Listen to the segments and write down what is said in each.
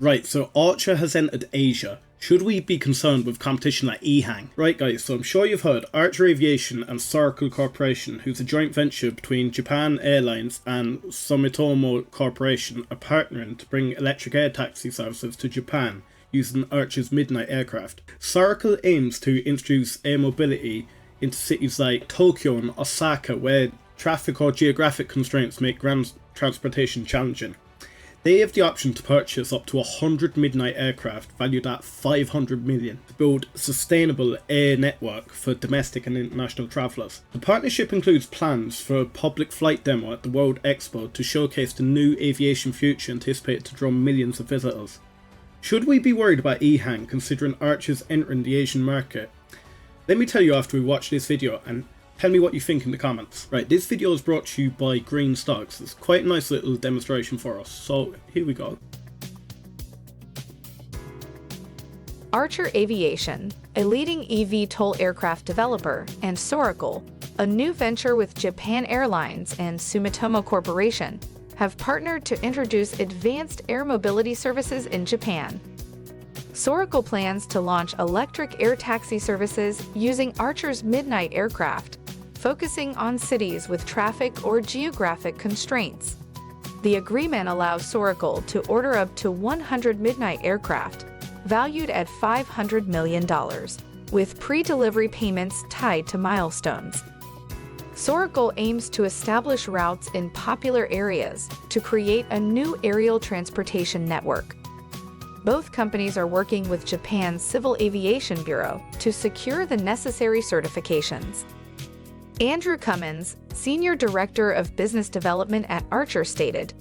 Right, so Archer has entered Asia. Should we be concerned with competition like EHang? Right guys, so I'm sure you've heard Archer Aviation and Soracle Corporation, who's a joint venture between Japan Airlines and Sumitomo Corporation, are partnering to bring electric air taxi services to Japan using Archer's Midnight aircraft. Soracle aims to introduce air mobility into cities like Tokyo and Osaka, where traffic or geographic constraints make ground transportation challenging. They have the option to purchase up to 100 Midnight aircraft valued at $500 million to build a sustainable air network for domestic and international travellers. The partnership includes plans for a public flight demo at the World Expo to showcase the new aviation future anticipated to draw millions of visitors. Should we be worried about EHang considering Archer's entering the Asian market? Let me tell you after we watch this video, and tell me what you think in the comments. Right, this video is brought to you by Green Stocks. It's quite a nice little demonstration for us, so here we go. Archer Aviation, a leading eVTOL aircraft developer, and Soracle, a new venture with Japan Airlines and Sumitomo Corporation, have partnered to introduce advanced air mobility services in Japan. Soracle plans to launch electric air taxi services using Archer's Midnight aircraft, focusing on cities with traffic or geographic constraints. The agreement allows Soracle to order up to 100 Midnight aircraft, valued at $500 million, with pre-delivery payments tied to milestones. Soracle aims to establish routes in popular areas to create a new aerial transportation network. Both companies are working with Japan's Civil Aviation Bureau to secure the necessary certifications. Andrew Cummins, Senior Director of Business Development at Archer, stated,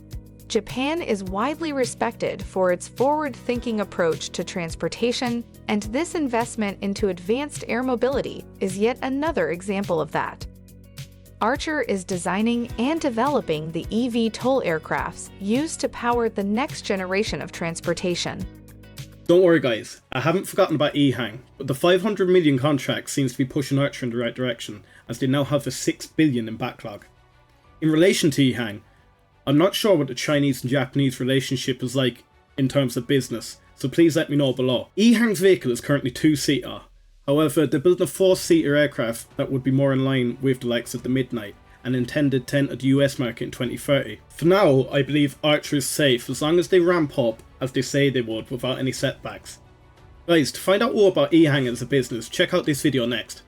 "Japan is widely respected for its forward-thinking approach to transportation, and this investment into advanced air mobility is yet another example of that." Archer is designing and developing the eVTOL aircrafts used to power the next generation of transportation. Don't worry guys, I haven't forgotten about EHang, but the 500 million contract seems to be pushing Archer in the right direction, as they now have a 6 billion in backlog. In relation to EHang, I'm not sure what the Chinese and Japanese relationship is like in terms of business, so please let me know below. EHang's vehicle is currently 2-seater, however they're building a 4-seater aircraft that would be more in line with the likes of the Midnight, and intended to enter the US market in 2030. For now, I believe Archer is safe as long as they ramp up as they say they would without any setbacks. Guys, to find out more about EHang as a business, check out this video next.